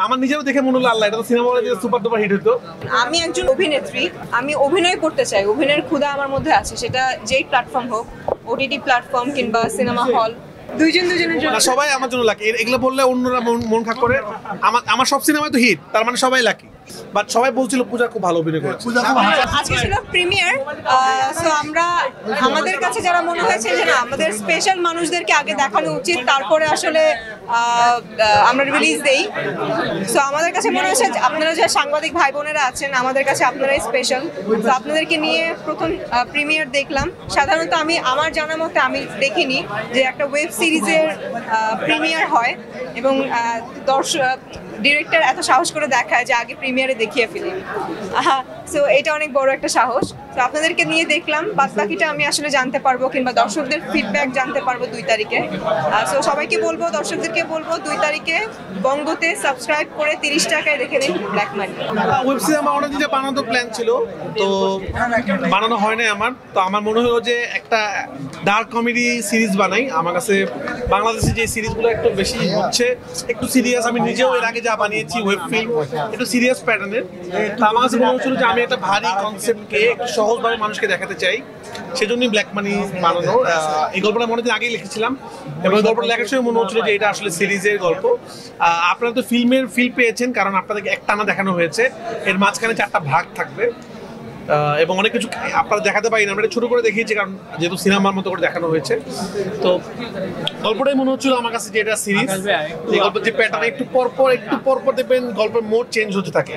আমার নিজেরও দেখে মনে হলো আল্লাহ এটা তো সিনেমা হলে সুপার ডুপার হিট হতো। আমি একজন অভিনেত্রী, আমি অভিনয় করতে চাই, অভিনয়ের ক্ষুধা আমার মধ্যে আছে, সেটা যেই প্ল্যাটফর্ম হোক, ওটিটি প্ল্যাটফর্ম কিংবা সিনেমা হল, দুজনের জন্য। সবাই আমার জন্য লাকি, এগুলো বললে অন্যরা মন খারাপ করে। আমার সব সিনেমায় তো হিট, তার মানে সবাই লাকি। বাট সবাই বলছিল পূজা খুব ভালো অভিনয় করেছে। আজকে ছিল প্রিমিয়ার, সো আমাদের কাছে যারা মনে হয়েছে যে না আমাদের স্পেশাল মানুষদেরকে আগে দেখানো উচিত, তারপরে আসলে আমরা রিলিজ দেই। সো আমাদের কাছে মনে হয়েছে আপনারা যে সাংবাদিক ভাই বোনেরা আছেন, আমাদের কাছে আপনারাই স্পেশাল। তো আপনাদেরকে নিয়ে প্রথম প্রিমিয়ার দেখলাম। সাধারণত আমার জানা মতে আমি দেখিনি যে একটা ওয়েব সিরিজের প্রিমিয়ার হয় এবং ডিরেক্টর এত সাহস করে দেখায় যে আগে প্রিমিয়ারে দেখিয়ে ফেলি। সো এটা অনেক বড় একটা সাহস। তো আপনাদেরকে নিয়ে দেখলাম, বাকিটা আমি আসলে জানতে পারবো কিংবা দর্শকদের ফিডব্যাক জানতে পারবো 2 তারিখে। সো সবাইকে বলবো, দর্শকদেরকে বলবো 2 তারিখে বঙ্গতে সাবস্ক্রাইব করে 30 টাকায় দেখে নিন ব্ল্যাক মানি। ওয়েব সিরিজ আমার অনেক দিন বানানোর প্ল্যান ছিল, তো বানানো হয় না আমার। তো আমার মনে হলো যে একটা ডার্ক কমেডি সিরিজ বানাই। আমার কাছে বাংলাদেশে যে সিরিজগুলো একটু বেশি হচ্ছে, একটু সিরিয়াস, আমি নিজেও এর আগে যা বানিয়েছি ওয়েব ফিল্ম একটু সিরিয়াস প্যাটার্নের। তো আমার কাছে মনে হচ্ছিল যে আমি একটা ভারী কনসেপ্টকে একটু সহজভাবে মানুষকে দেখাতে চাই, সেজন্যই ব্ল্যাক মানি বানানো। এই গল্পটা মনে দিন আগেই লিখেছিলাম এবং গল্পটা লেখার সময় মনে হচ্ছিল যে এটা আসলে সিরিজের গল্প। আপনারা তো ফিল্মের ফিল পেয়েছেন, কারণ আপনাদেরকে একটানা দেখানো হয়েছে, এর মাঝখানে 4টা ভাগ থাকবে এবং অনেক কিছু আপনারা দেখাতে পারি না, আমরা এটা ছোটো করে দেখিয়েছি কারণ যেহেতু সিনেমার মতো করে দেখানো হয়েছে। তো গল্পটাই মনে হচ্ছিল আমার কাছে যে এটা সিরিজ। এই গল্পের যে প্যাটার্ন একটু পরপর দেখবেন গল্পের মোড চেঞ্জ হতে থাকে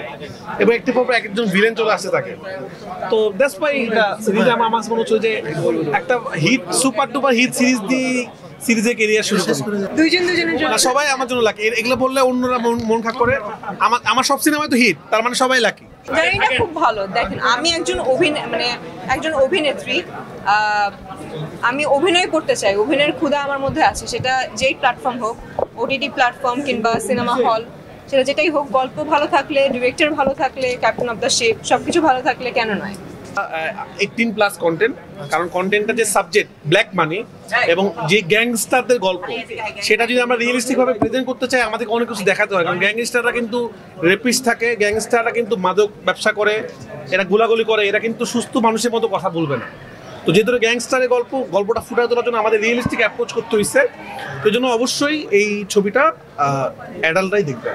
এবং একটু পরপর এক একজন ভিলেন চলে আসতে থাকে। তো দ্যাটস ওয়াই এটা সিরিজ আমার কাছে মনে হচ্ছিল যে একটা হিট সুপার ডুপার হিট সিরিজের কেরিয়ার শুরু করি। দুজনের জন্য। সবাই আমার জন্য লাকি, এগুলো বললে অন্যরা মন খারাপ করে। আমার সব সিনেমায় তো হিট, তার মানে সবাই লাকি। জার্নিটা খুব ভালো। দেখেন, আমি একজন অভিনেত্রী, আমি অভিনয় করতে চাই, অভিনয়ের ক্ষুধা আমার মধ্যে আছে, সেটা যেই প্ল্যাটফর্ম হোক, ওটিটি প্ল্যাটফর্ম কিংবা সিনেমা হল, সেটা যেটাই হোক, গল্প ভালো থাকলে, ডিরেক্টর ভালো থাকলে, ক্যাপ্টেন অফ দ্য শিপ সবকিছু ভালো থাকলে কেন নয়। 18+ কন্টেন্ট, কারণ কন্টেন্টটা যে সাবজেক্ট ব্ল্যাক মানি এবং যে গ্যাংস্টারদের গল্প, সেটা যদি আমরা রিয়েলিস্টিক ভাবে প্রেজেন্ট করতে চাই আমাদেরকে অনেক কিছু দেখাতে হয়। কারণ গ্যাংস্টাররা কিন্তু রেপিস্ট থাকে, গ্যাংস্টাররা কিন্তু মাদক ব্যবসা করে, এরা গোলাগুলি করে, এরা কিন্তু সুস্থ মানুষের মতো কথা বলবে না। তো যেহেতু গ্যাংস্টারের গল্পটা ফুটায় তোলার জন্য আমাদের রিয়েলিস্টিক অ্যাপ্রোচ করতে হয়েছে। তো জন্য অবশ্যই এই ছবিটা অ্যাডাল্টরাই দেখবে।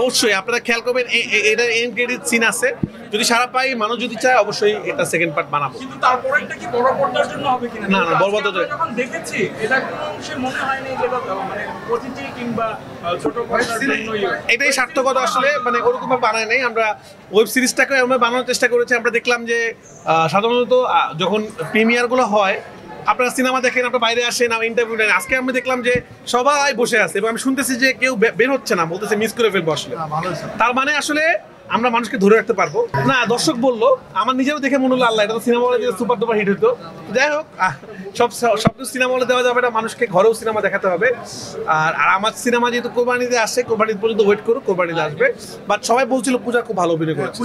অবশ্যই আপনারা খেয়াল করবেন, এটা এন্ড ক্রেডিট সিন আছে। যদি সারা পাই, মানুষ যদি চায়, অবশ্যই এটা সেকেন্ড পার্ট বানাবো। কিন্তু তারপরে এটা কি বড় পর্দার জন্য হবে কিনা? না, বড় পর্দার জন্য যখন দেখেছি এটা কোনো অংশে মনে হয়নি যে মানে ওটিটি কিংবা ছোট পর্দার জন্যই। এটাই সার্থকতা আসলে, মানে ওরকম ভাবে বানায় নাই। আমরা ওয়েব সিরিজটাকে আমরা বানানোর চেষ্টা করেছি। আমরা দেখলাম যে সাধারণত যখন প্রিমিয়ারগুলো হয়, আপনারা সিনেমা দেখেন, আপনারা বাইরে আসেন, ইন্টারভিউ নেন। আজকে আমি দেখলাম যে সবাই বসে আছে এবং আমি শুনতেছি যে কেউ বের হচ্ছে না, বলতেছে মিস করে ফেলবো আসলে। তার মানে আসলে আমরা মানুষকে ধরে রাখতে পারবো না। দর্শক বললো, আমার নিজেরও দেখে মনে হলো আল্লাহ এটা তো সিনেমা হলে সুপার ডুপার হিট হতো। যাই হোক, সব কিছু সিনেমা হলে দেওয়া যাবে না, মানুষকে ঘরেও সিনেমা দেখাতে হবে। আর আমার সিনেমা যেহেতু কোরবানিতে আসে, কোরবানি পর্যন্ত ওয়েট করুক, কোরবানিতে আসবে। বাট সবাই বলছিল পূজা খুব ভালো অভিনয় করেছে।